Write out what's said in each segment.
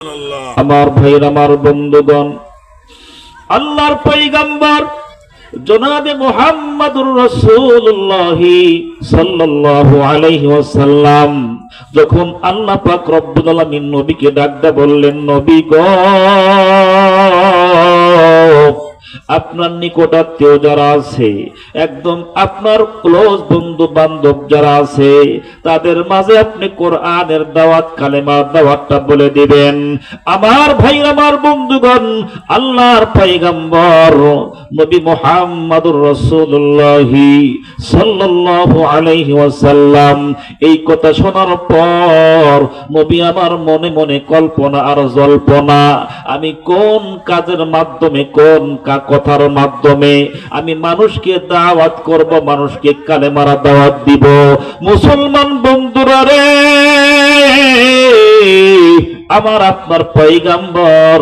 আমার ভাইয়ের, আমার বন্ধুগণ, আল্লাহর পয়গম্বর জনাবে মুহাম্মদুর রাসূলুল্লাহ সাল্লাল্লাহু আলাইহি ওয়াসাল্লাম যখন আল্লাহ পাক রব্বুল আলামিন নবীকে ডাকতে বললেন, নবী গো, আপনার নিকটাত্মীয় যারা আছে, একদম আপনার ক্লোজ বন্ধু বান্ধব যারা আছে, তাদের মাঝে আপনি কোরআনের দাওয়াত, কালেমার দাওয়াতটা বলে দিবেন। আমার ভাই, আমার বন্ধুগণ, আল্লাহর পয়গম্বর নবী মুহাম্মদুর রাসূলুল্লাহ সাল্লাল্লাহু আলাইহি ওয়াসাল্লাম এই কথা শোনার পর নবী আমার মনে মনে কল্পনা আর জল্পনা, আমি কোন কাজের মাধ্যমে, কোন কথার মাধ্যমে আমি মানুষকে দাওয়াত করব, মানুষকে কালেমার দাওয়াত দিব। মুসলমান বন্ধুরা রে, আমার আপনার পয়গম্বর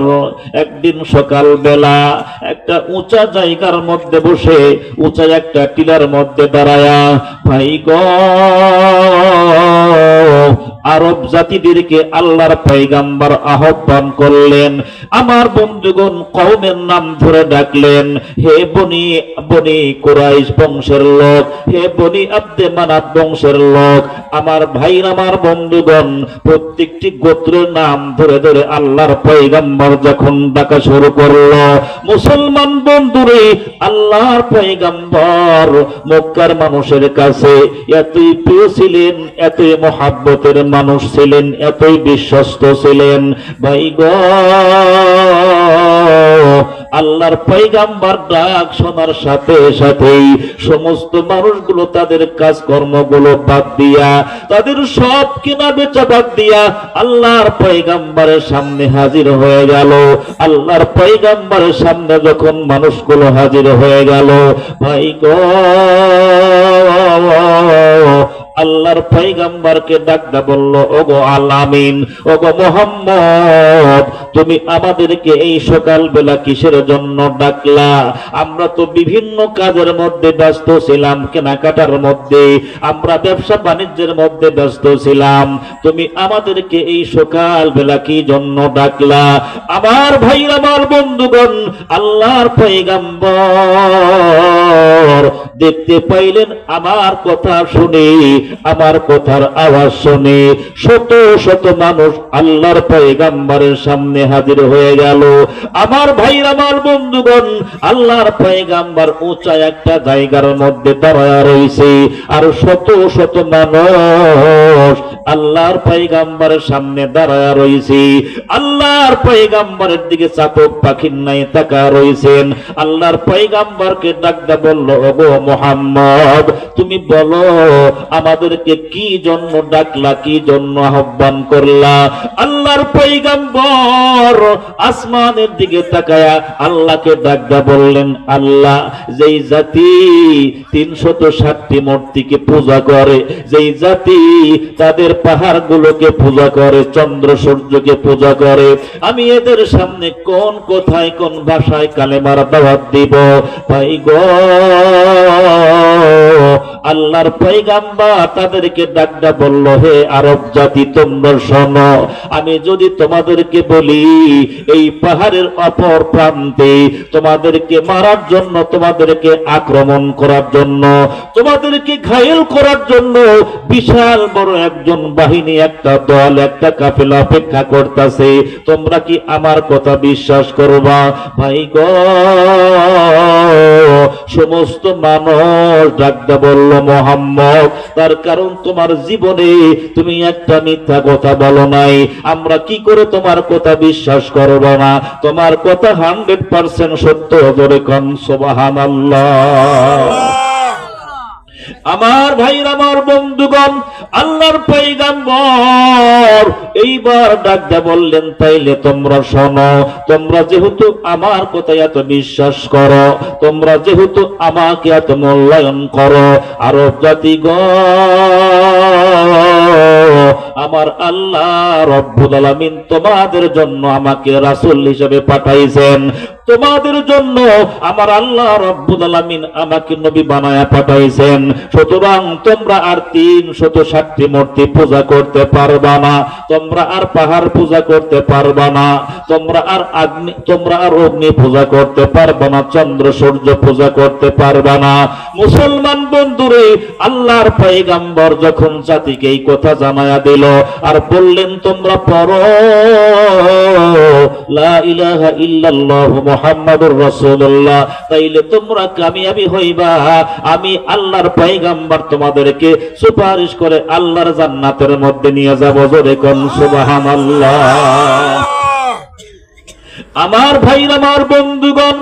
একদিন সকাল বেলা একটা উঁচা জায়গার মধ্যে বসে, উঁচা একটা টিলার মধ্যে দাঁড়ায়া, ভাই গো, আরব জাতিদেরকে আল্লাহর পয়গম্বর আহ্বান করলেন। আমার বন্ধুগণ কওমের নাম ধরে ডাকলেন, হে বনি কুরাইশ বংশের লোক, হে বনি আব্দে মানাত বংশের লোক। আমার ভাই, আমার বন্ধুগণ, প্রত্যেকটি গোত্রের নাম ধরে ধরে আল্লাহর পয়গম্বর যখন ডাকা শুরু করলো, মুসলমান বন্ধুরে, আল্লাহর পয়গম্বর মক্কার মানুষের কাছে এতই প্রিয় ছিলেন, এতই মহাব্বতের মানুষ ছিলেন, এতই বিশ্বস্ত ছিলেন। ভাই গো, আল্লাহর পয়গম্বর ডাক শোনার সাথে সাথেই সমস্ত মানুষগুলো তাদের কাজকর্মগুলো বাদ দিয়া, তাদের সব কেনা বেচা বাদ দিয়া আল্লাহর পয়গম্বরের সামনে হাজির হয়ে গেল। আল্লাহর পয়গম্বরের সামনে যখন মানুষগুলো হাজির হয়ে গেল, ভাই গো, আল্লাহর পয়গম্বরকে ডাকদা বলল, ওগো আলামিন, ওগো মুহাম্মদ, তুমি আমাদেরকে এই সকাল বেলা কিসের জন্য ডাকলা? আমরা তো বিভিন্ন কাজের মধ্যে ব্যস্ত ছিলাম, কেনাকাটার মধ্যে, আমরা ব্যবসা বাণিজ্যের মধ্যে ব্যস্ত ছিলাম, তুমি আমাদেরকে এই সকাল বেলা কি জন্য ডাকলা? আমার ভাই, আমার বন্ধুগণ, আল্লাহর পয়গম্বর দেখতে পাইলেন আমার কথা শুনে, আমার কথার আওয়াজ শুনে শত শত মানুষ আল্লাহর পয়গম্বরের সামনে হাজির হয়ে গেল। আমার ভাই, আমার বন্ধুগণ, আল্লাহর পয়গম্বর উঁচা একটা জায়গার মধ্যে দাঁড়ায় রয়েছে, আর শত শত মানুষ আল্লাহর পয়গম্বরের সামনে দাঁড়ায় রয়েছে। আল্লাহর পয়গম্বরের দিকে চাতক পাখির নাই তাকায় রয়েছেন। আল্লাহর পয়গম্বরকে ডাকদা বলল, ওগো মুহাম্মদ, তুমি বলো আমাদেরকে কি জন্য ডাকলা, কি জন্য আহ্বান করলা? আল্লাহর পয়গম্বর আসমানের দিকে তাকায়া আল্লাহকে ডাকদা বললেন, আল্লাহ, যেই জাতি 360টি মূর্তিকে পূজা করে, যেই জাতি তাদের পাহাড়গুলোকে পূজা করে, চন্দ্র সূর্যকে পূজা করে, আমি এদের সামনে কোন কোথায়, কোন ভাষায় কালেমার দাওয়াত দিব? ভাই গো, আল্লাহর পয়গম্বর তাদেরকে ডাকদা বলল, হে আরব জাতি, তোমরা শোনো, আমি যদি তোমাদেরকে বলি এই পাহাড়ের অপর প্রান্তে তোমাদেরকে মারার জন্য, তোমাদেরকে আক্রমণ করার জন্য, তোমাদেরকে ঘায়েল করার জন্য বিশাল বড় একজন বাহিনী, একটা দল, একটা কাফেলা অপেক্ষা করতেছে, তোমরা কি আমার কথা বিশ্বাস করবা? ভাই গো, সমস্ত মানুষ ডাকদা বলল, মুহাম্মদ, তার কারণ তোমার জীবনে তুমি একটা মিথ্যা কথা বলো নাই, আমরা কি করে তোমার কথা বিশ্বাস করব না? তোমার কথা 100% সত্য। জোরে কোন সুবহানাল্লাহ। আমার ভাই, আমার বন্ধুগণ, আল্লাহর পয়গম্বর এইবার ডাকদা বললেন, তাইলে তোমরা শোনো, তোমরা যেহেতু আমার কথা এত বিশ্বাস করো, তোমরা যেহেতু আমাকে এত মূল্যায়ন করো, আরব জাতিগণ, আমার আল্লাহ রব্বুল আলামিন তোমাদের জন্য আমাকে রাসূল হিসেবে পাঠাইছেন। তোমাদের জন্য আমার আল্লাহ রাব্বুল আলামিন আমাকে নবী বানায়া পাঠাইছেন। সুতরাং তোমরা আর 360টি মূর্তি পূজা করতে পারবা না, তোমরা আর পাহাড় পূজা করতে পারবা না, তোমরা আর অগ্নি পূজা করতে পারবা না, চন্দ্র সূর্য পূজা করতে পারবা না। মুসলমান বন্ধুরে, আল্লাহর পয়গম্বর যখন জাতিকে এই কথা জানায়া দিল আর বললেন তোমরা পড়ো লা ইলাহা ইল্লাল্লাহু মুহাম্মাদুর রাসূলুল্লাহ, তাইলে তোমরা কামিয়াবি হইবা। আমি আল্লাহর পয়গম্বর তোমাদেরকে সুপারিশ করে আল্লাহর জান্নাতের মধ্যে নিয়ে যাব। জোরে কোন সুবহানাল্লাহ। আমার ভাইরা, আমার বন্ধুগণ,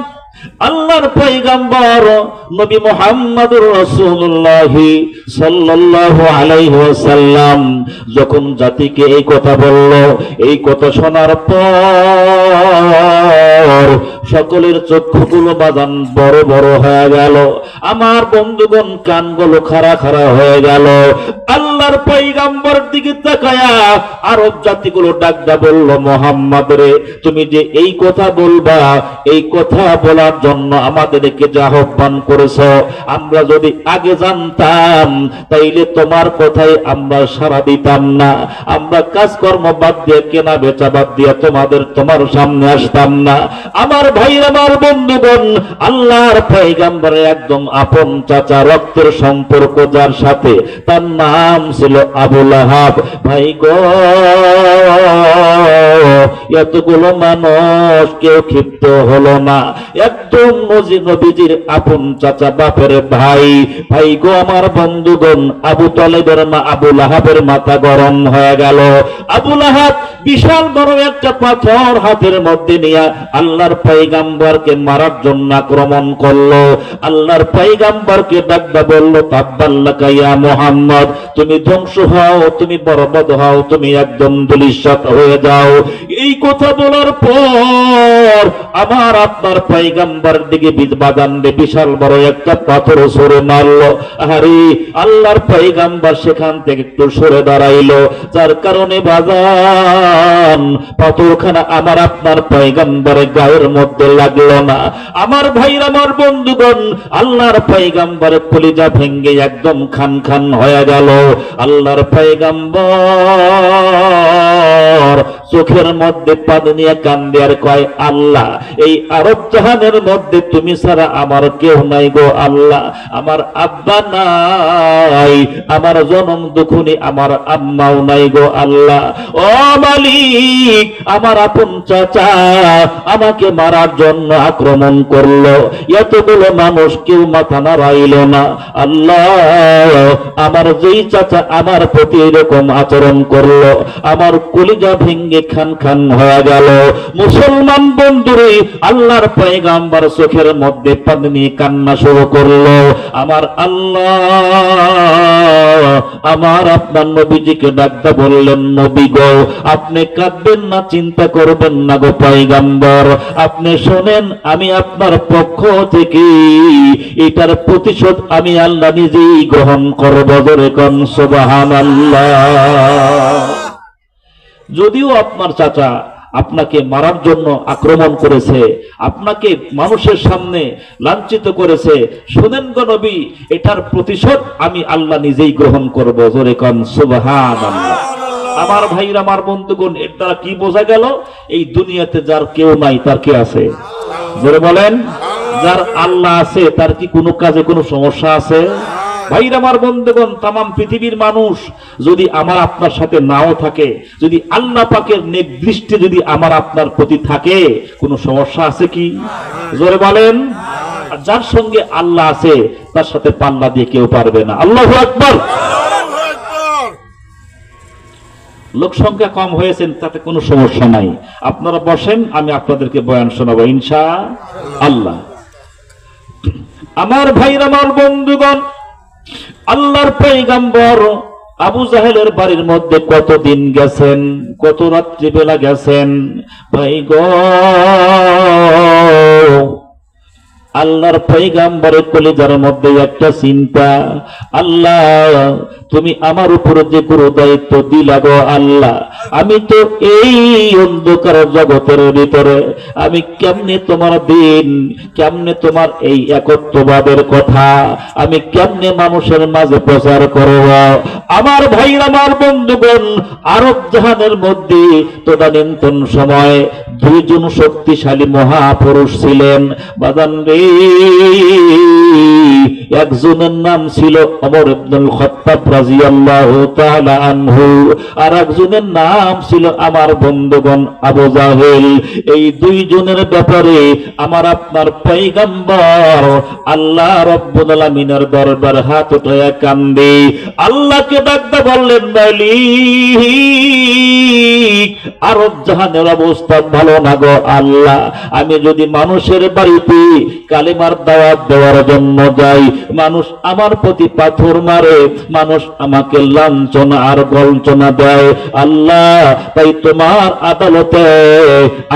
আল্লাহর পয়গম্বর নবী মুহাম্মদুর রাসূলুল্লাহ সাল্লাল্লাহু আলাইহি ওয়াসাল্লাম যখন জাতিকে এই কথা বলল, এই কথা শোনার পর সকলের চক্ষুগুলো বাজান বড় বড় হয়ে গেল। আমার বন্ধুগণ, কানগুলো খাড়া খাড়া হয়ে গেল। আল্লাহর পয়গম্বর দিকে তাকায়া আরব জাতিগুলো ডাকদা বলল, মুহাম্মদ রে, তুমি যে এই কথা বলবা, এই কথা বলার জন্য আমাদেরকে যে আহ্বান করেছ, আমরা যদি আগে জানতাম তাইলে তোমার কথাই আমরা সাড়া দিতাম না, আমরা কাজকর্ম বাদ দিয়ে, কেনা বেচা বাদ দিয়ে তোমার সামনে আসতাম না। আমার ভাইরা, আমার বন্ধুগণ, আল্লাহর পয়গম্বরের একদম আপন চাচা, রক্তের সম্পর্ক যার সাথে, তার নাম ছিল আবু লাহাব। ভাই গো, এতগুলো মানুষ কেউ ক্ষিপ্ত হলো না, একদম নবীজির আপন চাচা, বাপের ভাই। ভাই গো, আমার বন্ধুগণ, আবু তালেবের মা আবু লাহাবের মাথা গরম হয়ে গেল। আবু লাহাব বিশাল বড় একটা পাথর হাতের মধ্যে নিয়ে আল্লাহর পয়গম্বরকে মারার জন্য আক্রমণ করলো। আল্লাহর পয়গম্বরকে ডাকবা বলল, তাব্বাল্লাকা ইয়া মুহাম্মদ, তুমি ধ্বংস হও, তুমি বরবাদ হও, তুমি একদম ধূলিসাৎ হয়ে যাও। এই কথা বলার পর আমার আপনার পয়গম্বরের দিকে বাগান দিয়ে বিশাল বড় একটা পাথর সরে মারলো। আরে আল্লাহর পয়গম্বর সেখান থেকে একটু সরে দাঁড়াইলো, যার কারণে বাগান পাথরখানা আমার আপনার পয়গম্বরের গায়ের মধ্যে লাগলো না। আমার ভাইরা, আমার বন্ধুগণ, আল্লাহর পয়গম্বরের কলিজা ভেঙ্গে একদম খান খান হয়ে গেল। আল্লাহর পয়গম্বর চোখের মধ্যে পানি নিয়ে কান্দে আর কয়, আল্লাহ, এই আরব জাহানের মধ্যে তুমি ছাড়া আমার কেউ নাই গো আল্লাহ, আমার আব্বা নাই, আমার জনম দুখুনি আমার আম্মাও নাই গো আল্লাহ। ও মালিক, আমার আপন চাচা আমাকে মারার জন্য আক্রমণ করলো, এতগুলো মানুষ কেউ মাথা নাড়াইল না। আল্লাহ, আমার যেই চাচা আমার প্রতি এরকম আচরণ করলো, আমার কলিজা ভেঙ্গে খান খান হয়ে গেল। মুসলমান বন্ধুরে, আল্লাহর পয়গম্বর চোখের মধ্যে পানি নিয়ে কান্না শুরু করলো। আমার আল্লাহ আমার আপনার নবীজিকে ডাকতে বললেন, নবী গো, আপনি কাঁদবেন না, চিন্তা করবেন না গো পয়গম্বর, আপনি শোনেন, আমি আপনার পক্ষ থেকে এটার প্রতিশোধ আমি আল্লাহ নিজেই গ্রহণ করব। জোরে কোন সুবহানাল্লাহ। যদিও আপনার চাচা আপনাকে মারার জন্য আক্রমণ করেছে, আপনাকে মানুষের সামনে লাঞ্ছিত করেছে, শুনেন গো নবী, এটার প্রতিশোধ আমি আল্লাহ নিজেই গ্রহণ করব। জোরে কোন সুবহানাল্লাহ। আমার ভাইরা, আমার বন্ধুগণ, এর দ্বারা কি বোঝা গেল? এই দুনিয়াতে যার কেউ নাই তার কে আছে? জোরে বলেন। যার আল্লাহ আছে তার কি কোনো কাজে কোনো সমস্যা আছে? ভাইরা, আমার বন্ধুগণ, তামাম পৃথিবীর মানুষ যদি আমার আপনার সাথে নাও থাকে, যদি আল্লাহ পাকের নেক দৃষ্টি যদি আমার আপনার প্রতি থাকে, কোনো সমস্যা আছে কি? জোরে বলেন। যার সঙ্গে আল্লাহ আছে তার সাথে পাল্লা দিয়ে কেউ পারবে না। আল্লাহু আকবার। লোক সংখ্যা কম হয়েছেন তাতে কোনো সমস্যা নাই, আপনারা বসেন, আমি আপনাদেরকে বয়ান শোনাবো ইনশাআল্লাহ। আমার ভাইরা, আমার বন্ধুগণ, আল্লাহর পয়গম্বর আবু জাহেলের বাড়ির মধ্যে কতদিন গেছেন, কত রাত্রি বেলা গেছেন। ভাই গো, আল্লাহর পয়গাম্বরের কলিজার মধ্যে একটা চিন্তা, আল্লাহ তুমি আমার উপরে যে গুরু দায়িত্ব দিলা গো আল্লাহ, আমি তো এই অন্ধকার জগতের ভিতরে আমি কেমনে তোমার দিন, কেমনে তোমার এই একত্ববাদের কথা আমি কেমনে মানুষের মাঝে প্রচার করব। আমার ভাইরা, আমার বন্ধুগণ, আরব জাহানের মধ্যে তদানীন্তন সময় দুইজন শক্তিশালী মহাপুরুষ ছিলেন বাদান রে। একজনের নাম ছিল ওমর ইবনুল খাত্তাব রাদিয়াল্লাহু তাআলা আনহু, আর একজনের নাম ছিল আমার বন্ধুগণ আবু জাহেল। এই দুইজনের ব্যাপারে আমার আপনার পয়গম্বর আল্লাহ রাব্বুল আলামিনের দরবারে হাত উঠায়া কান্দে, আল্লাহকে ডাকতে বললেন, মালিক আরব জাহানের অবস্থা ভালো না গো আল্লাহ, আমি যদি মানুষের বাড়িতে কালেমার দাওয়াত দেওয়ার জন্য যাই, মানুষ আমার প্রতি পাথর মারে, মানুষ আমাকে লাঞ্ছনা আর গঞ্জনা দেয় আল্লাহ, তাই তোমার আদালতে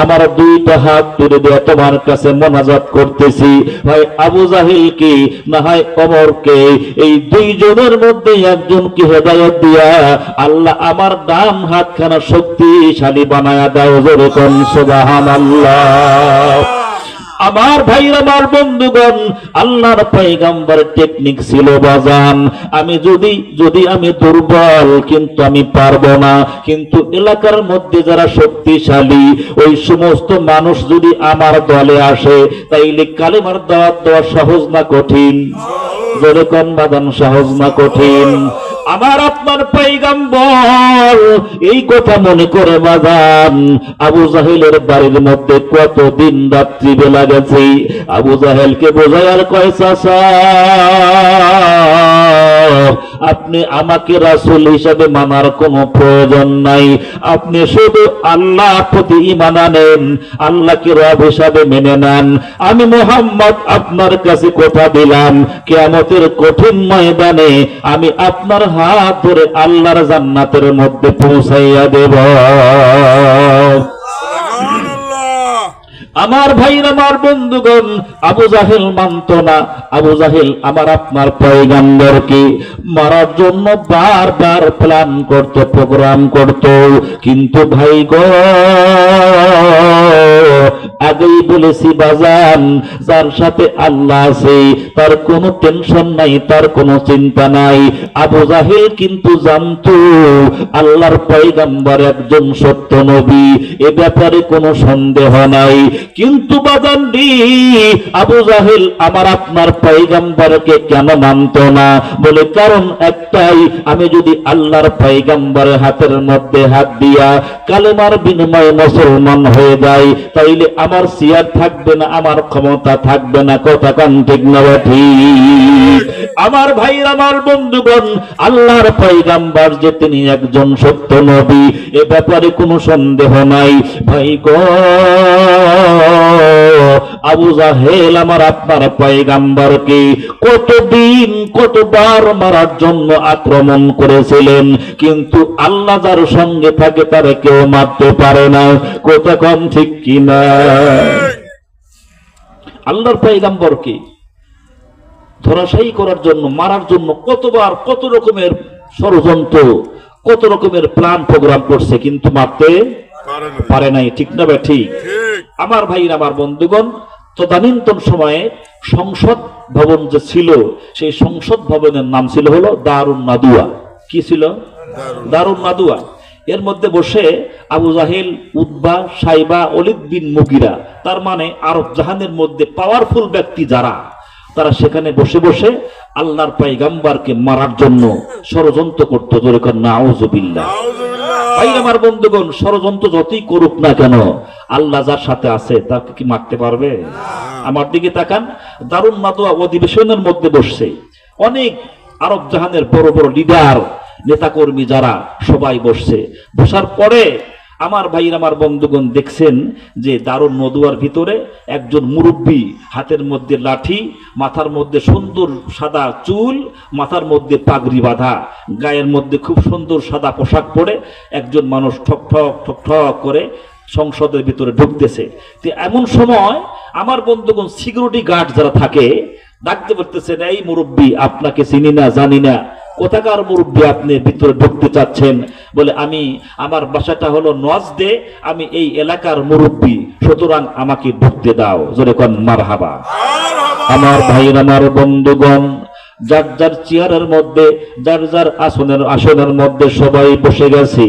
আমার দুইটা হাত তুলে দিয়ে তোমার কাছে মোনাজাত করতেছি, ভাই আবু জাহিলকে না হয় ওমরকে, এই দুইজনের মধ্যে একজনকে হেদায়েত দিয়া আল্লাহ আমার ডান হাতখানা শক্তিশালী বানায়া দাও, জোরে কোন সুবহানাল্লাহ। আমার ভাইরা, আমার বন্ধুগণ, আল্লাহর পয়গম্বরের টেকনিক ছিল বাজান, আমি যদি আমি দুর্বল, কিন্তু আমি পারবো না, কিন্তু এলাকার মধ্যে যারা শক্তিশালী ওই সমস্ত মানুষ যদি আমার দলে আসে, তাইলে কালেমার দাওয়াত দেওয়া সহজ না কঠিন? যেরকম বাজান, সহজ না কঠিন? আমার আপনার পয়গম্বর এই কথা মনে করে বাজান আবু জাহেলের বাড়ির মধ্যে কত দিন রাত্রি বেলা গেছে, আবু জাহেলকে বোঝায় আর কয়, চাচা আপনি আমাকে রাসূল হিসাবে মানার কোনো প্রয়োজন নাই, আপনি শুধু আল্লাহ প্রতি ঈমান আনেন, আল্লাহকে রব হিসাবে মেনে নেন। আমি মুহাম্মদ আপনার কাছে কথা দিলাম, কিয়ামতের কঠিন ময়দানে আমি আপনার হাত ধরে আল্লাহর জান্নাতের মধ্যে পৌঁছাইয়া দেব। আমার ভাইরা, আমার বন্ধুগণ, আবু জাহেল মানত না। আবু জাহেল আমার আপনার পয়গম্বরকে মারার জন্য বারবার প্ল্যান করত, প্রোগ্রাম করত, কিন্তু ভাই গো আগেই বলেছি বাজান, যার সাথে আল্লাহ আছে তার কোনো টেনশন নাই, তার কোনো চিন্তা নাই। আবু জাহেল কিন্তু জানতো আল্লাহর পয়গম্বর একজন সত্য নবী, এ ব্যাপারে কোনো সন্দেহ নাই, কিন্তু বাজান আবু জাহেল আমার আপনার পয়গম্বরকে কেন মানত না? বলে কারণ একটাই, আমি যদি আল্লাহর পয়গম্বরের হাতের মধ্যে হাত দিয়া কালেমার বিনিময়ে মুসলমান হয়ে যাই, তাইলে আমার সিয়ার থাকবে না, আমার ক্ষমতা থাকবে না। কথা কান ঠিক না ঠিক? আমার ভাইরা, আমার বন্ধুগণ, আল্লাহর পয়গম্বর যে তিনি একজন সত্য নবী, এ ব্যাপারে কোনো সন্দেহ নাই। ভাই গো আবু জাহেল আমার আপনার পয়গম্বরকে কতদিন কতবার মারার জন্য আক্রমণ করেছিলেন, কিন্তু আল্লাহ যার সঙ্গে থাকে তারা কেউ মারতে পারে না। কথা কম ঠিক কিনা? আল্লাহর পয়গম্বরকে ধরাশায়ী করার জন্য, মারার জন্য কতবার কত রকমের ষড়যন্ত্র, কত রকমের প্ল্যান প্রোগ্রাম করছে, কিন্তু মারতে পারে নাই। ঠিক না বে ঠিক? আমার ভাইরা, আমার বন্ধুগণ, তদানীন্তন সময়ে সংসদ ভবন যে ছিল, সেই সংসদ ভবনের নাম ছিল হলো দারুন নাদুয়া। কি ছিল? দারুন নাদুয়া। এর মধ্যে বসে আবু জাহেল, উতবা, সাইবা, ওলিদ বিন মুগিরা, তার মানে আরব জাহানের মধ্যে পাওয়ারফুল ব্যক্তি যারা, তারা সেখানে বসে বসে আল্লাহর পয়গম্বরকে মারার জন্য ষড়যন্ত্র করত। যেরকম নাউযুবিল্লাহ। ভাই আমার বন্ধুগণ, ষড়যন্ত্র যতই করুক না কেন, আল্লাহ যার সাথে আছে তাকে কি মারতে পারবে? আমার দিকে তাকান, দারুন নাদুয়া অধিবেশনের মধ্যে বসছে অনেক আরব জাহানের বড় বড় লিডার, নেতাকর্মী যারা, সবাই বসছে। বসার পরে আমার ভাইরা, আমার বন্ধুগণ, দেখছেন যে দারুন নদুয়ার ভিতরে একজন মুরব্বী, হাতের মধ্যে লাঠি, মাথার মধ্যে সুন্দর সাদা চুল, মাথার মধ্যে পাগড়ি বাঁধা, গায়ের মধ্যে খুব সুন্দর সাদা পোশাক পরে একজন মানুষ ঠক ঠক ঠক ঠক করে সংসদের ভিতরে ঢুকতেছে। তো এমন সময় আমার বন্ধুগণ সিকিউরিটি গার্ড যারা থাকে ডাকতে পারতেছেন, এই মুরব্বী আপনাকে চিনি না জানি না, কোথাকার মুরব্বী আপনি ভিতরে ঢুকতে চাচ্ছেন? বলে আমি, আমার বাসাটা হলো নজদে, আমি এই এলাকার মুরব্বী, সুতরাং আমাকে ঢুকতে দাও। জোরে কোন মারহাবা। আমার ভাইয়ের, আমার বন্ধুগণ, যার যার চেয়ারের মধ্যে, যার যার আসনের মধ্যে সবাই বসে গেছে।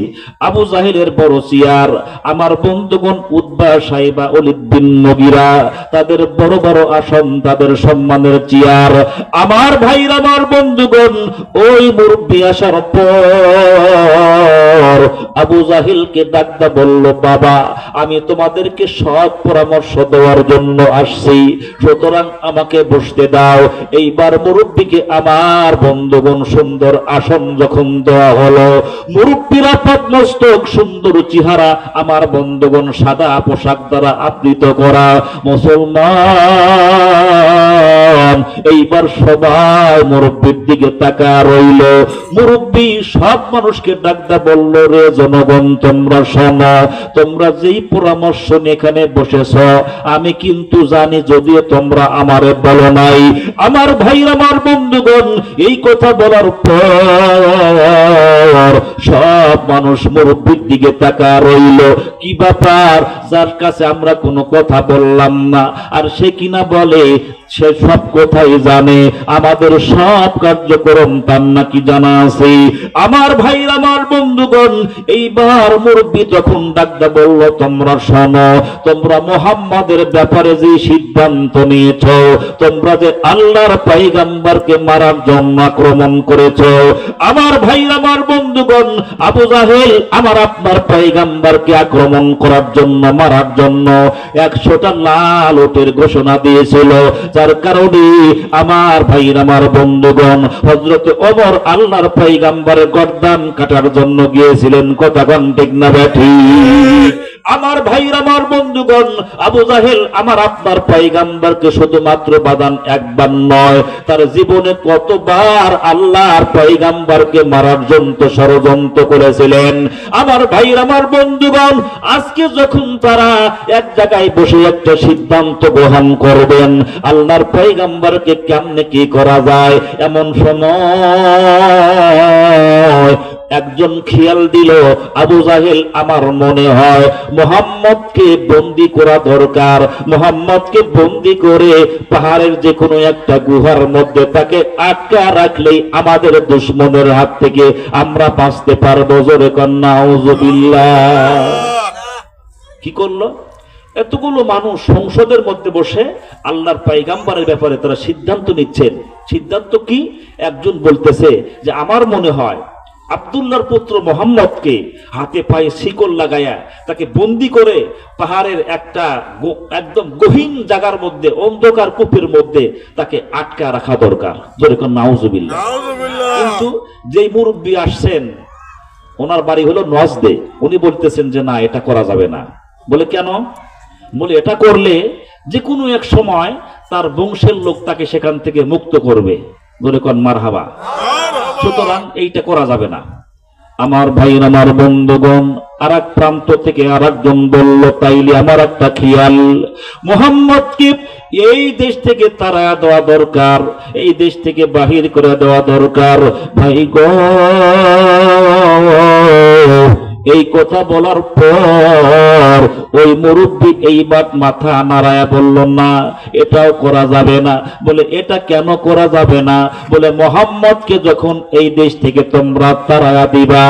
আবু জাহেলের বড় চেয়ার, আমার বন্ধুগণ উতবা সাইবা ওলীদ বিন মুগীরা, তাদের বড় বড় আসন, তাদের সম্মানের চেয়ার। আমার ভাইরা, আমার বন্ধুগণ, ওই মুরব্বী আসার পর আবু জাহেলকে ডাকতে বলল, বাবা আমি তোমাদেরকে সৎ পরামর্শ দেওয়ার জন্য আসছি, সুতরাং আমাকে বসতে দাও। এইবার মুরব্বীকে আমার বন্ধুগণ সুন্দর আসন যখন দেওয়া হলো, মুরব্বীরা পাদমস্তক, সুন্দর চেহারা, আমার বন্ধুগণ সাদা পোশাক দ্বারা আবৃত করা মুসলমান। এইবার সবাই মুরব্বীর দিকে তাকা রইল। মুরব্বী সব মানুষকে ডাকতে বলল, রে জনগণ তোমরা শোনো, তোমরা যেই পরামর্শ নিয়ে এখানে বসেছ আমি কিন্তু জানি, যদিও তোমরা আমারে বলো নাই। আমার ভাই, আমার বন্ধুগণ, এই কথা বলার পর সব মানুষ মুরব্বীর দিকে তাকা রইল। কি ব্যাপার, যার কাছে আমরা কোনো কথা বললাম না আর সে কিনা বলে সে সব কথাই জানে, আমাদের সব কার্যক্রম তার নাকি জানা আছে। আমার ভাই, আমার বন্ধুগণ, এইবার মুরব্বী যখন ডাকতে বলল, তোমরা শোনো, তোমরা মুহাম্মাদের ব্যাপারে যে সিদ্ধান্ত নিয়েছ, তোমরা যে আল্লাহর পয়গম্বরকে মারার জন্য আক্রমণ করেছ, আমার ভাই, আমার বন্ধুগণ, আবু জাহেল আমার আপনার পয়গম্বরকে আক্রমণ করার জন্য, মারার জন্য 100টা লাল ওটের ঘোষণা দিয়েছিল, যার কারণে আমার ভাই, আমার বন্ধুগণ, হযরত ওমর আল্লাহর পয়গম্বরের গর্দান কাটার জন্য গিয়েছিলেন। কথা কোন ঠিক না ঠিক? আমার ভাই, আমার বন্ধুগণ, আবু জাহেল আমার আপনার পয়গম্বরকে শুধুমাত্র বাদান একবার নয়, তার জীবনে কতবার আল্লাহর পয়গম্বরকে মারার জন্য ষড়যন্ত্র করেছিলেন। আমার ভাই, আমার বন্ধুগণ, আজকে যখন তারা এক জায়গায় বসে একটা সিদ্ধান্ত গ্রহণ করবেন, আল্লাহর পয়গম্বরকে কেমনে কি করা যায়, এমন সময় একজন খেয়াল দিল, আবু জাহেল আমার মনে হয় মুহাম্মদকে বন্দী করা দরকার, মুহাম্মদকে বন্দী করে পাহাড়ের যে কোনো একটা গুহার মধ্যে তাকে আটকা রাখলেই আমাদের দুশমনের হাত থেকে আমরা বাঁচতে পারবো। জোরে কন্যা আউযুবিল্লাহ। কি করলো? এতগুলো মানুষ সংসদের মধ্যে বসে আল্লাহর পয়গম্বরের ব্যাপারে তারা সিদ্ধান্ত নিচ্ছেন। সিদ্ধান্ত কি? একজন বলতেছে যে আমার মনে হয় আব্দুল্লাহর পুত্র মোহাম্মদকে হাতে পায়ে শিকল লাগায়া তাকে বন্দী করে পাহাড়ের একটা একদম গহীন জায়গার মধ্যে, অন্ধকার কূপের মধ্যে তাকে আটকা রাখা দরকার। জোরে কোন নাউজুবিল্লাহ। কিন্তু যেই মুরব্বী আসছেন, ওনার বাড়ি হলো নজদে, উনি বলতেছেন যে না, এটা করা যাবে না। বলে কেন? বলে এটা করলে যে কোনো এক সময় তার বংশের লোক তাকে সেখান থেকে মুক্ত করবে। বলে কোন মারহাবা। সুতরাং এইটা করা যাবে না। আমার ভাই, আমার বন্ধুগণ, আর এক প্রান্ত থেকে আর একজন বলল, তাইলে আমার একটা খেয়াল, মুহাম্মদকে এই দেশ থেকে তাড়া দেওয়া দরকার, এই দেশ থেকে বাহির করে দেওয়া দরকার। ভাই গো, এই কথা বলার পর ওই মুরব্বী এইবার মাথা নাড়ায়া বলল, না এটাও করা যাবে না। বলে এটা কেন করা যাবে না? বলে মুহাম্মদকে যখন এই দেশ থেকে তোমরা তাড়ায়া দিবা,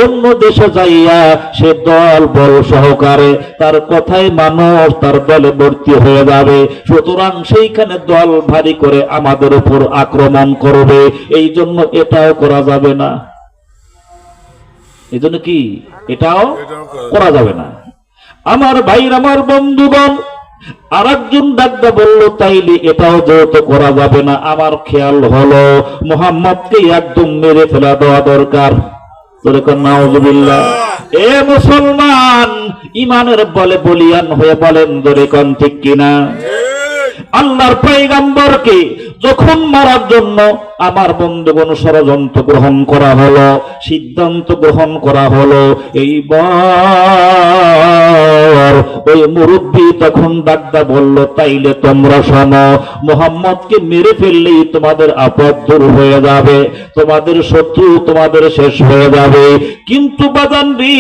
অন্য দেশে যাইয়া সে দল বল সহকারে তার কথায় মানুষ তার দলে ভর্তি হয়ে যাবে, সুতরাং সেইখানে দল ভারী করে আমাদের উপর আক্রমণ করবে, এই জন্য এটাও করা যাবে না। এই জন্য কি এটাও করা যাবে না। আমার ভাই, আমার বন্ধুগণ, আর একজন ডাকতে বলল, তাইলে এটাও যেহেতু করা যাবে না, আমার খেয়াল হলো মুহাম্মদকে একদম মেরে ফেলা দেওয়া দরকার। নাউযুবিল্লাহ। এ মুসলমান, ইমানের বলে বলিয়ান হয়ে বলেন, জোরে কোন ঠিক কিনা? আল্লাহর পয়গম্বরকে যখন মারার জন্য আমার বন্ধুগণ ষড়যন্ত্র গ্রহণ করা হলো, সিদ্ধান্ত গ্রহণ করা হলো, এইবার ওই মুরব্বী তখন ডাকদা বলল, তাইলে তোমরা শোনো, মুহাম্মদকে মেরে ফেললেই তোমাদের আপদ দূর হয়ে যাবে, তোমাদের শত্রু তোমাদের শেষ হয়ে যাবে। কিন্তু বাদানবি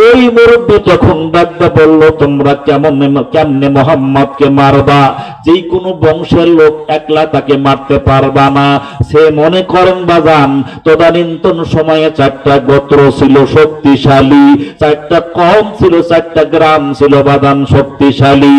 ওই মুরব্বী তখন ডাকদা বলল, তোমরা কেমনে মুহাম্মদকে মারবা? যে কোনো বংশের লোক একলা তাকে মারতে পারবা না। সে মনে করেন বাজান, তদানীন্তন সময়ে 4টা গোত্র ছিল শক্তিশালী, 4টা কম ছিল, 4টা গ্রাম ছিল বাজান শক্তিশালী।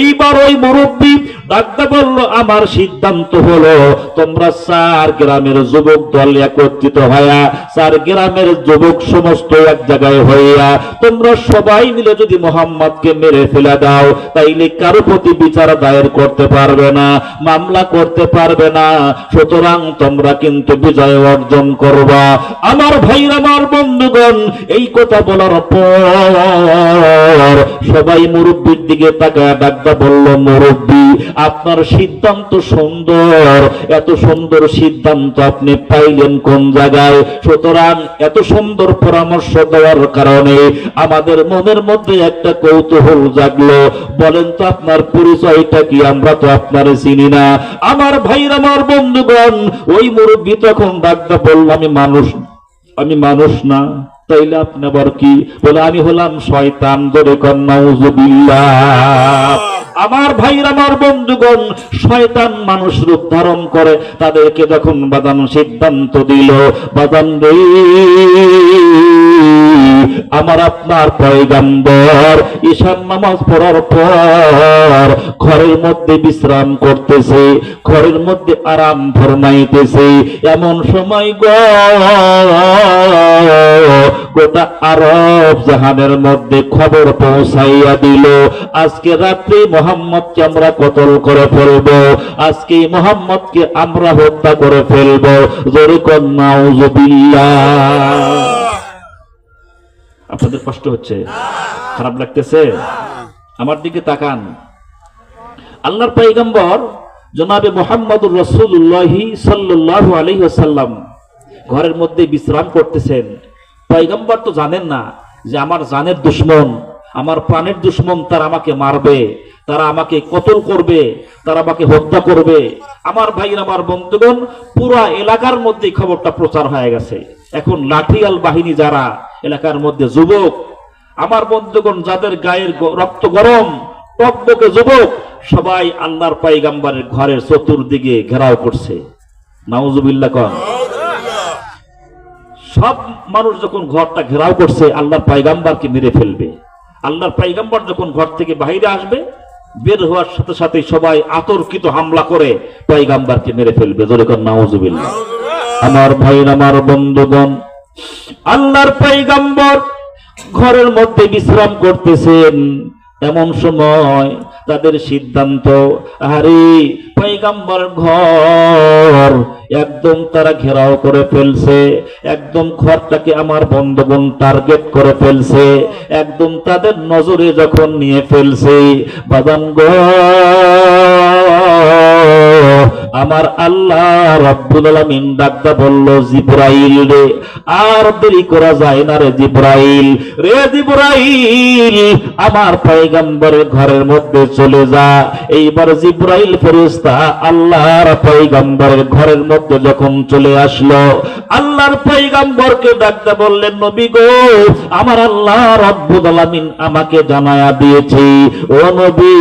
এইবার ওই মুরব্বী ডাকতে বলল, আমার সিদ্ধান্ত হলো তোমরা 4 গ্রামের যুবক দল একত্রিত হইয়া, 4 গ্রামের যুবক সমস্ত এক জায়গায় হইয়া তোমরা সবাই মিলে যদি মুহাম্মদকে মেরে ফেলে দাও, তাইলে কারো প্রতি বিচার দায়ের করতে পারবে না, মামলা করতে পারবে না, সুতরাং তোমরা কিন্তু বিজয় অর্জন করবা। আমার ভাইরা, আমার বন্ধুগণ, এই কথা বলার পর সবাই মুরব্বির দিকে তাকায় ডাকতে বলল, মুরব্বি আপনার সিদ্ধান্ত সুন্দর, এত সুন্দর সিদ্ধান্ত আপনি পাইলেন কোন জায়গায়? সুতরাং এত সুন্দর পরামর্শ দেওয়ার কারণে আমাদের মনের মধ্যে একটা কৌতূহল জাগলো, বলেন তো আপনার পরিচয়টা কি? আমরা তো আপনার চিনি না। আমার ভাইরা, আমার বন্ধুগণ, ওই মুরব্বী তখন ডাকতে বলল, আমি মানুষ না, তাইলে আপনি আবার কি? বলে, আমি হলাম শয়তান। জোরে কর নাউযুবিল্লাহ। আমার ভাইরা, আমার বন্ধুগণ, শয়তান মানুষ রূপ ধারণ করে। তাদেরকে যখন বাদান সিদ্ধান্ত দিল, বাদান রে, আমার আপনার পয়গম্বর ঈশান নামাজ পড়ার পর ঘরের মধ্যে বিশ্রাম করতেছে, ঘরের মধ্যে আরাম ফরমাইতেছে। এমন সময় গোটা আরব জাহানের মধ্যে খবর পৌঁছাইয়া দিল, আজকে রাত্রে মুহাম্মদকে আমরা কতল করে ফেলবো, আজকে মুহাম্মদকে আমরা হত্যা করে ফেলবো। জোরে কর নাউযুবিল্লাহ। আপনাদের কষ্ট হচ্ছে? খারাপ লাগতেছে? আমার দিকে তাকান। আল্লাহর পয়গম্বর জনাবে মুহাম্মদুর রাসূলুল্লাহ সাল্লাল্লাহু আলাইহি ওয়াসাল্লাম ঘরের মধ্যে বিশ্রাম করতেছেন। পয়গম্বর তো জানেন না যে আমার জানের দুশমন, আমার প্রাণের দুশমন, তারা আমাকে মারবে, তারা আমাকে কতল করবে, তারা আমাকে হত্যা করবে। আমার ভাইরা, আমার বন্ধুগণ, পুরা এলাকার মধ্যে খবরটা প্রচার হয়ে গেছে। এখন লাঠিয়াল বাহিনী যারা এলাকার মধ্যে, যুবক, আমার বন্ধুগণ, যাদের গায়ের রক্ত গরম, টকবকে যুবক, সবাই আল্লাহর পয়গম্বরের ঘরের চতুর্দিকে ঘেরাও করছে। নাউযুবিল্লাহ কোন। সব মানুষ যখন ঘরটা ঘেরাও করছে, আল্লাহর পয়গম্বরকে মেরে ফেলবে। আল্লাহর পয়গম্বর যখন ঘর থেকে বাইরে আসবে, বের হওয়ার সাথে সাথে সবাই আতর্কিত হামলা করে পয়গম্বরকে মেরে ফেলবে। জোরে কর নাউযুবিল্লাহ। আমার ভাইরা, আমার বন্ধুগণ, আল্লাহর পয়গম্বর ঘরের মধ্যে বিশ্রাম করতেছেন। এমন সময় তাদের সিদ্ধান্ত, আরে পয়গম্বর ঘর একদম তারা ঘেরাও করে ফেলছে, একদম ঘরটাকে আমার বন্ধুগণ টার্গেট করে ফেলছে, একদম তাদের নজরে যখন নিয়ে ফেলছে, বাদান গো, আমার আল্লাহ রাব্বুল আলামিন ডাকতে বলল, জিবরাইল রে, আর দেরি করা যায় না রে জিবরাইল, রে জিবরাইল, আমার পয়গম্বরের ঘরের মধ্যে চলে যা। এইবার জিবরাইল ফেরেশতা আল্লাহর পয়গম্বরের ঘরের মধ্যে যখন চলে আসলো, আল্লাহর পয়গম্বরকে ডাকতে বললেন, নবী গো, আমার আল্লাহ রাব্বুল আলামিন আমাকে জানায়া দিয়েছে, ও নবী,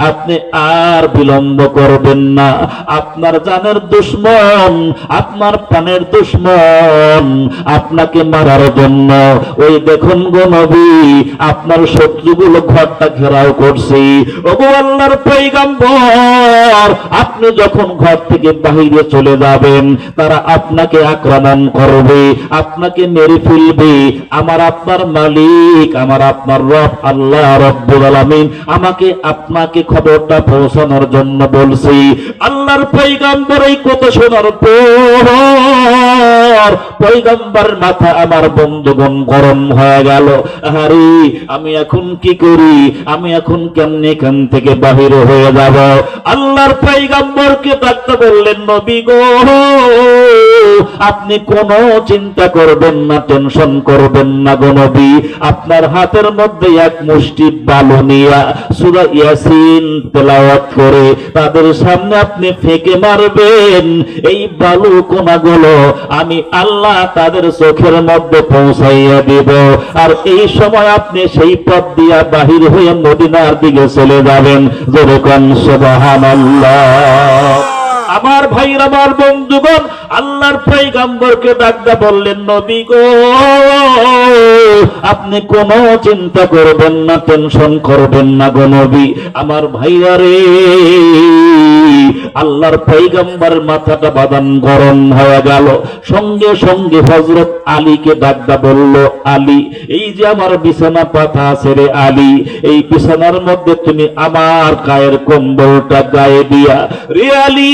আপনি আর বিলম্ব করবেন না, আপনার জানের দুশমন, আপনার প্রাণের দুশমন আপনাকে মারার জন্য, ওই দেখুন গো নবী, আপনার শত্রুগুলো ঘরটা ঘেরাও করছে। ওগো আল্লাহর পয়গম্বর, আপনি যখন ঘর থেকে বাহিরে চলে যাবেন, তারা আপনাকে আক্রমণ করবে, আপনাকে মেরে ফেলবে। আমার আপনার মালিক, আমার আপনার রব আল্লাহ রাব্বুল আলামিন আমাকে আপনাকে খবরটা পৌঁছানোর জন্য বলছি। আল্লাহ আল্লাহর পয়গম্বর এই কথা শোনার পর পয়গম্বর মাথা আমার বন্ধুগণ গরম হয়ে গেল। আরে আমি এখন কি করি, আমি এখন কেমনে এখান থেকে বাহির হয়ে যাব? আল্লাহর পয়গম্বরকে ডাকতে বললেন, নবী গো, আপনি কোনো চিন্তা করবেন না, টেনশন করবেন না গো নবী। আপনার হাতের মধ্যে এক মুষ্টি বালু নিয়া সূরা ইয়াসিন তেলাওয়াত করে তাদের সামনে আপনি ফেকে মারবেন। এই বালু কোনাগুলো আমি আল্লাহ তাদের চোখের মধ্যে পৌঁছাইয়া দিব। আর এই সময় আপনি সেই পথ দিয়া বাহির হয়ে মদিনার দিকে চলে যাবেন। যেরকম সুবহানাল্লাহ। আমার ভাইর, আমার বন্ধুগণ, আল্লাহর পয়গম্বরকে ডাকতে বললেন, নবী গো, আপনি কোনো চিন্তা করবেন না, টেনশন করবেন না গো নবী। আমার ভাইরা রে, আল্লাহর পয়গম্বর মাথাটা বাদাম গরম হয়ে গেল। সঙ্গে সঙ্গে হযরত আলীকে ডাকতে বলল, আলী, এই যে আমার বিছানা পাতা আছে রে আলী, এই বিছানার মধ্যে তুমি আমার গায়ের কম্বলটা গায়ে দিয়া রে আলী,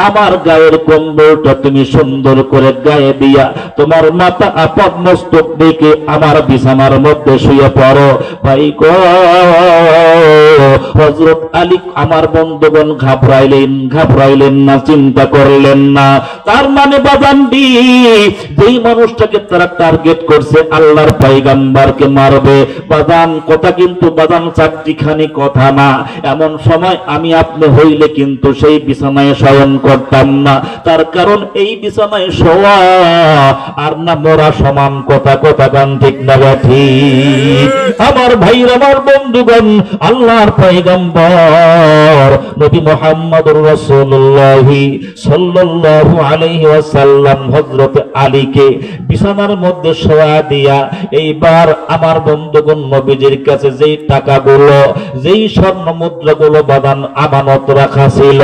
আমার গায়ের কম্বলটা তুমি সুন্দর করে গায়ে দিয়া তোমার মাথা আপাত মস্তক ডেকে আমার বিছানার মধ্যে শুয়ে পড়ো। ভাই গো, হযরত আলী আমার বন্ধুগণ ঘাবড়াইলেন না, চিন্তা করলেন না। তার মানে বাজানডি, যেই মানুষটাকে তারা টার্গেট করছে আল্লাহর পয়গম্বরকে মারবে, বাজান কথা কিন্তু বাজান চারটিখানি কথা না। এমন সময় আমি আপনি হইলে কিন্তু সেই বিছানায় শয়ন করতাম না। তার কারণ এই বিছানায় শোয়া আর না মরা সমান। কথা গান ঠিক না ঠিক? আমার ভাইর, আমার বন্ধুগণ, আল্লাহর পয়গম্বর নবী মুহাম্মদুর রাসূলুল্লাহ সাল্লাল্লাহু আলাইহি ওয়াসাল্লাম হযরত আলীকে বিছানার মধ্যে শোয়া দিয়া এইবার আমার বন্ধুগণ নবীজির কাছে যেই টাকাগুলো, যেই স্বর্ণ মুদ্রাগুলো বাদান আমানত রাখা ছিল,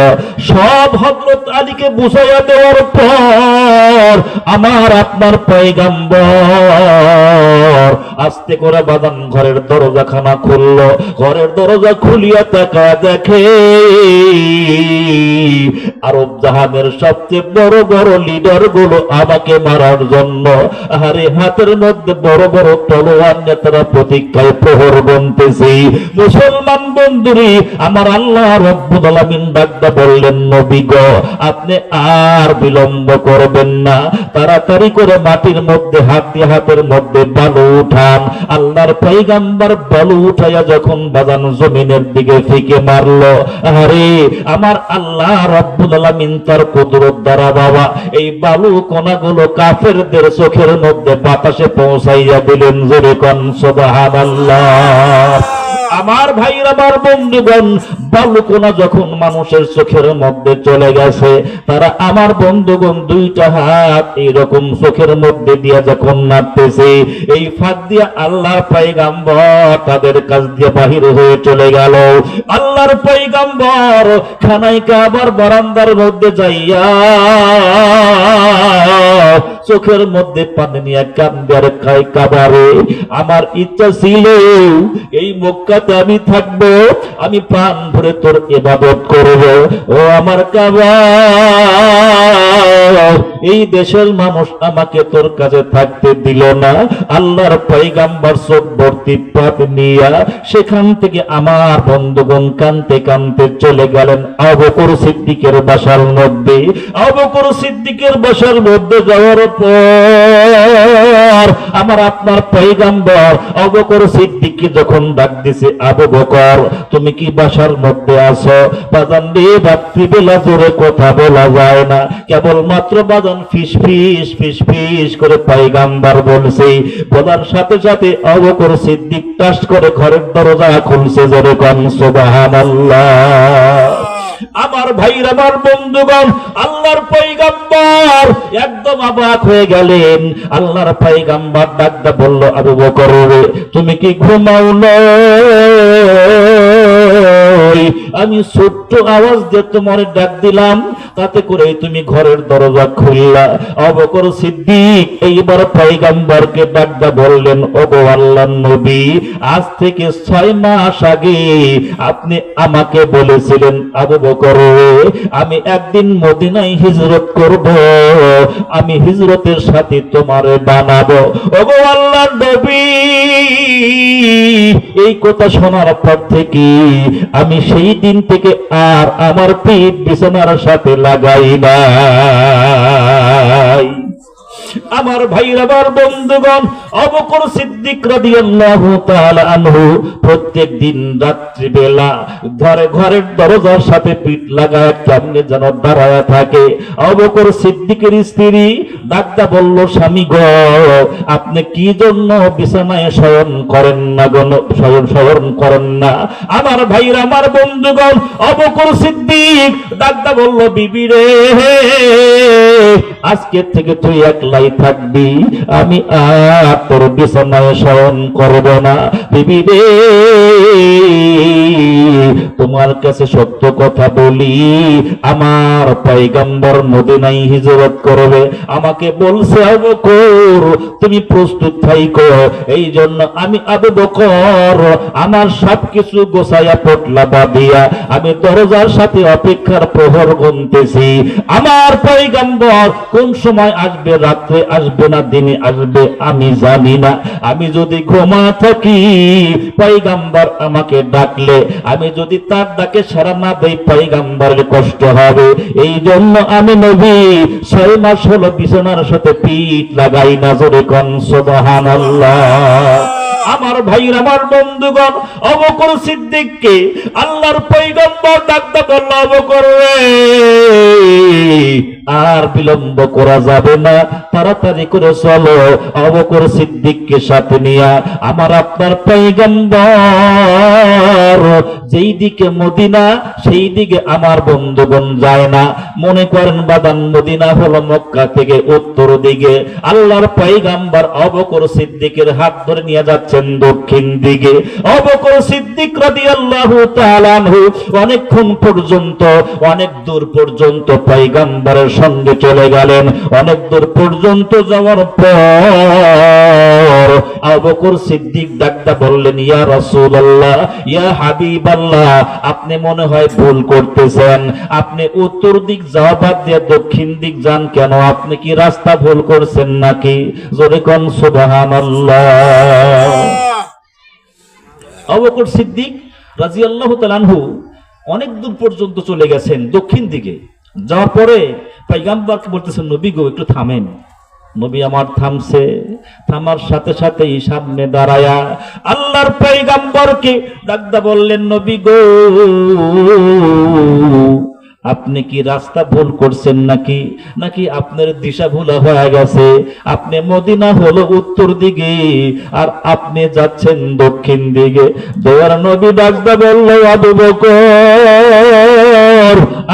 সব হযরত আলীকে বুঝাইয়া দেওয়ার পর আমার আপনার পয়গম্বর আস্তে করে বাদান ঘরের দরজাখানা খুলল। ঘরের দরজা খুলিয়া তাকা দেখে আরব জাহানের সবচেয়ে বড় বড় লিডার গুলো আমাকে মারার জন্য আরে হাতের মধ্যে বড় বড় তলোয়ার নিয়ে তারা প্রতীক্ষায় প্রহর গুনতেছে। মুসলমান বন্ধুরি, আমার আল্লাহ রব্বুল আলামিন ডাকতে বললেন, নবী গো, আপনি আর বিলম্ব করবেন না, তাড়াতাড়ি করে মাটির মধ্যে হাত দিয়ে হাতের মধ্যে বালু উঠান। আল্লাহর পয়গম্বর বালু উঠাইয়া যখন বাজান জমিনের দিকে ফিকে মারলো, আরে আমার আল্লাহ রব্বুল আলামিন তার কুদরত দ্বারা বাবা এই বালু কণাগুলো কাফেরদের চোখের মধ্যে বাতাসে পৌঁছাইয়া দিলেন। যেরকম সুবহানাল্লাহ। আমার ভাইরা, আমার বন্ধুগণ, বালুকণা যখন মানুষের চোখের মধ্যে চলে গেছে, তারা আমার বন্ধুগণ দুইটা হাত এইরকম চোখের মধ্যে দিয়া যখন নাড়তেছে, এই ফাঁক দিয়া আল্লাহর পয়গম্বর তাদের কাছ দিয়ে বাহির হয়ে চলে গেল। আল্লাহর পয়গম্বর খানায় কাবার বারান্দার মধ্যে যাইয়া চোখের মধ্যে পানি নিয়ে কান্দে আর খাই, কাবারে আমার ইচ্ছা ছিল এই মক্কাতে আমি থাকবো, আমি প্রাণ ভরে তোর ইবাদত করব। ও আমার কাবা, এই দেশের মানুষ আমাকে তোর কাছে থাকতে দিল না। আল্লাহর পয়গম্বর চোখ ভর্তি পাপ নিয়া সেখান থেকে আমার বন্ধুগণ কানতে কানতে চলে গেলেন আবু বকর সিদ্দিকের বাসার মধ্যে। আবু বকর সিদ্দিকের বাসার মধ্যে যাওয়ার পর আমার আপনার পয়গম্বর আবু বকর সিদ্দিককে যখন ডাক দিছে, আবু বকর তুমি কি বাসার মধ্যে আছো? বাজান রে, রাত্রিবেলা জোরে কথা বলা যায় না, কেবলমাত্র বাজান ফিস ফিস ফিস ফিস করে পয়গম্বর বলছে। বলার সাথে সাথে আবু বকর সিদ্দিক টাস করে ঘরের দরজা খুলছে। যেরকম সুবহানাল্লাহ। আমার ভাইরা, আমার বন্ধুগণ, আল্লাহর পয়গম্বর একদম অবাক হয়ে গেলেন। আল্লাহর পয়গম্বর ডাকতে বলল, আবু বকর রে, তুমি কি ঘুমাও না? আমি ছোট্ট আওয়াজ দিয়ে তোমার ডাক দিলাম, তাতে করে তুমি ঘরের দরজা খুললা। আবু বকর সিদ্দিক এইবার পয়গম্বরকে ডাকদা বললেন, ওগো আল্লাহর নবী, আজ থেকে 6 মাস আগে আপনি আমাকে বলেছিলেন, আবু বকর আমি একদিন মদিনায় হিজরত করব, আমি হিজরতের সাথে তোমারে বানাবো। ওগো আল্লাহর নবী, এই কথা শোনার পর থেকে আমি সেই দিন থেকে আর আমার পিঠ বিছানার সাথে লাগাই নাই। আমার ভাইরা, আমার বন্ধুগণ, আবু বকর সিদ্দিক রাদিয়াল্লাহু তাআলা আনহু প্রত্যেক দিন রাত্রি বেলা ঘরের দরজার সাথে পিঠ লাগায় কেমনে যেন দাঁড়ায় থাকে। আবু বকর সিদ্দিকের স্ত্রী ডাকদা বলল, স্বামী গো, আপনি কি জন্য বিছানায় শয়ন করেন না গো, শয়ন করেন না? আমার ভাইরা, আমার বন্ধুগণ, আবু বকর সিদ্দিক ডাকদা বলল, বিবি রে, আজকে থেকে তুই একলাই থাকবি, আমি আর তোর বিছানায় শয়ন করব না। বিবি রে, তোমার কাছে সত্য কথা বলি, আমার পয়গম্বর মদিনায় হিজরত করবে, আমাকে বলছে আবু বকর তুমি প্রস্তুত থাইকো। এই জন্য আমি আবু বকর আমার সবকিছু গোছাইয়া পটলা বাঁধিয়া আমি দরজার সাথে অপেক্ষার প্রহর গুনতেছি। আমার পয়গম্বর কোন সময় আসবে, রাত্রে আসবে না দিনে আসবে আমি জানি না। আমি যদি ঘুমা থাকি, পয়গম্বর আমাকে ডাকলে আমি যদি তার ডাকে সাড়া না দেই, পয়গম্বরের কষ্ট হবে। এই জন্য আমি নবী 6 মাস হলো বিছানার সাথে পিঠ লাগাই না। জোরে কোন সুবহানাল্লাহ। আমার ভাইরা, আমার বন্ধুগণ, আবু বকর সিদ্দিককে আল্লাহর পয়গম্বর ডাকতে বলল, আবু বকর আর বিলম্ব করা যাবে না, তাড়াতাড়ি করে চলো। আবু বকর সিদ্দিককে সাথে নিয়ে আমার আপনার পয়গম্বর যেই দিকে মদিনা সেই দিকে আমার বন্ধুগণ যায় না। মনে করেন বাদান মদিনা হলো মক্কা থেকে উত্তর দিকে, আল্লাহর পয়গম্বর আবু বকর সিদ্দিকের হাত ধরে নিয়ে যাচ্ছেন দক্ষিণ দিকে। আবু বকর সিদ্দিক রাদিয়াল্লাহু তাআলা আনহু অনেকক্ষণ পর্যন্ত, অনেক দূর পর্যন্ত পয়গম্বরের সঙ্গে চলে গেলেন। অনেক দূর পর্যন্ত যাওয়ার পর আবু বকর সিদ্দিক ডাকতে বললেন, ইয়া রাসূলুল্লাহ, ইয়া হাবিবাল্লাহ, আপনি মনে হয় ভুল করতেছেন। আপনি উত্তর দিক যাওয়া বাদ দিয়ে দক্ষিণ দিক যান কেন? আপনি কি রাস্তা ভুল করছেন নাকি? জোরে কোন সুবহানাল্লাহ। আবু বকর সিদ্দিক রাদিয়াল্লাহু তাআলা আনহু অনেক দূর পর্যন্ত চলে গেছেন দক্ষিণ দিকে। যাওয়ার পরে পয়গম্বরকে বলতেছেন, নবী গো একটু থামেন। নবী আমার থামছে, থামার সাথে সাথেই সামনে দাঁড়ায়া আল্লাহর পয়গম্বরকে ডাকদা বললেন, নবী গো আপনি কি রাস্তা ভুল করছেন নাকি, নাকি আপনার দিশা ভুলা হয়ে গেছে? আপনি মদিনা হলো উত্তর দিকে আর আপনি যাচ্ছেন দক্ষিণ দিকে। দয়ার নবী ডাকদা বলল, আবু বকর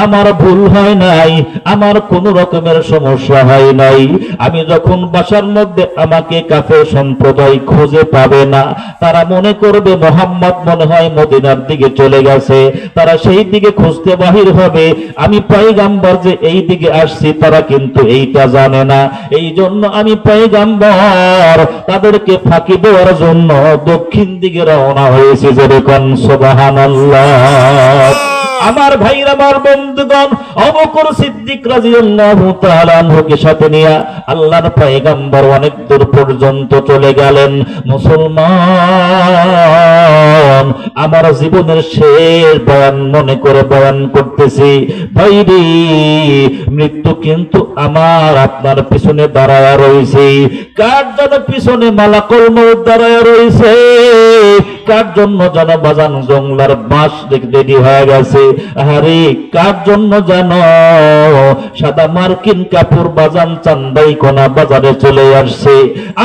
আমার ভুল হয় নাই, আমার কোন রকমের সমস্যা হয় নাই। আমি যখন বাসার মধ্যে আমাকে কাফের সম্প্রদায় খুঁজে পাবে না, তারা মনে করবে মুহাম্মদ মনে হয় মদিনার দিকে চলে গেছে, তারা সেই দিকে খুঁজতে বাহির হবে। আমি পয়গম্বর যে এই দিকে আসছি তারা কিন্তু এইটা জানে না। এই জন্য আমি পয়গম্বর তাদেরকে ফাঁকি দেওয়ার জন্য দক্ষিণ দিকে রওনা হয়েছি। যেরকম সুবহানাল্লাহ। আমার ভাইরা, আমার বন্ধুগণ, আবু বকর সিদ্দিক রাদিয়াল্লাহু তাআলা আনহুকে সাথে নিয়ে আল্লাহর পয়গম্বর অনেক দূর পর্যন্ত চলে গেলেন। মুসলমান, আমার জীবনের শেষ বয়ান মনে করে বয়ান করতেছি। ভাইরে, মৃত্যু কিন্তু আমার আপনার পিছনে দাঁড়ায় রয়েছে। কার জন্য পিছনে মালাকুল মউত দাঁড়ায় রয়েছে? কার জন্য যেন বাজান জংলার বাঁশ রেডি হয়ে গেছে? আরে কার জন্য জানো সাদা মার্কিন কাপড় বাজান চান্দাই কোনা বাজারে চলে আসছে?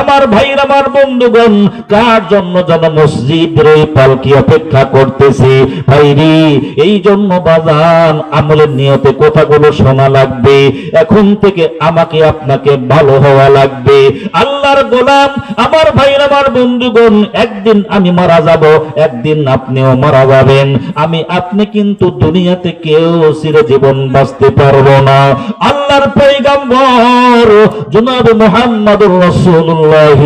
আমার ভাইরা, আমার বন্ধুগণ, কার জন্য যেন মসজিদের পালকি অপেক্ষা করতেছে? ভাইরি, এই জন্য বাজান আমলের নিয়তে কথাগুলো শোনা লাগবে। এখন থেকে আমাকে আপনাকে ভালো হওয়া লাগবে। আল্লাহর গোলাম, আমার ভাইরা, আমার বন্ধুগণ, একদিন আমি মারা মারা যাব, একদিন আপনিও মারা যাবেন, আমি আপনি কিন্তু দুনিয়াতে কেউ চিরজীবন বাঁচতে পারবো না। আল্লাহর পয়গম্বর জনাব মুহাম্মদুর রাসূলুল্লাহ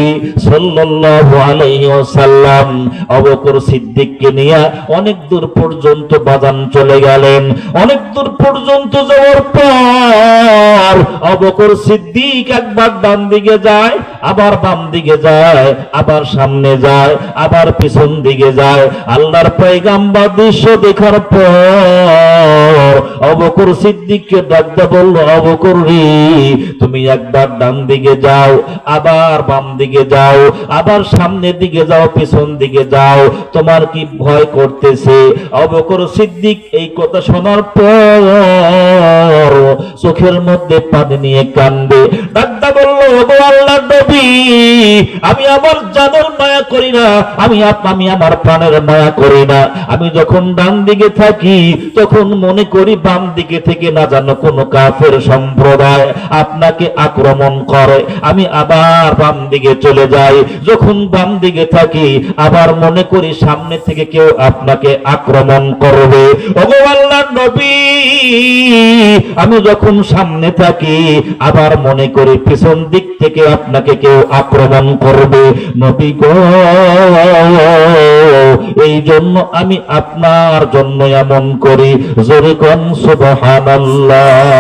সাল্লাল্লাহু আলাইহি ওয়াসাল্লাম আবু বকর সিদ্দিককে নিয়ে অনেক দূর পর্যন্ত বাজান চলে গেলেন। অনেক দূর পর্যন্ত যাওয়ার পর আবু বকর সিদ্দিক একবার ডান দিকে যায়, আবার বাম দিকে যায়, আবার সামনে যায়, আবার পিছন দিকে যায়। আল্লাহর পয়গম্বর দৃশ্য দেখার পর আবু বকর সিদ্দিককে ডাকতে বলল, আবু বকর রে, তুমি একবার ডান দিকে যাও, আবার বাম দিকে যাও, আবার সামনের দিকে যাও, পিছন দিকে যাও, তোমার কি ভয় করতেছে? আবু বকর সিদ্দিক এই কথা শোনার পর চোখের মধ্যে পানি নিয়ে কান্দে, ডাকতে বলল, ওগো আল্লাহর নবী, আমি আমার জানের মায়া করি না, আমি আমার প্রাণের মায়া করি না। আমি যখন ডান দিকে থাকি তখন মনে করি বাম দিকে থেকে না জানো কোন কাফের সম্প্রদায় আপনাকে আক্রমণ করে, আমি আবার বাম দিকে চলে যাই। যখন বাম দিকে থাকি আবার মনে করি সামনে থেকে কেউ আপনাকে আক্রমণ করবে। ওগো আল্লাহর নবী, আমি যখন সামনে থাকি আবার মনে করি পিছন দিক থেকে আপনাকে কেউ আক্রমণ করবে। নবী গো, এই জন্য আমি আপনার জন্য এমন করি। জোরে কোন সুবহানাল্লাহ।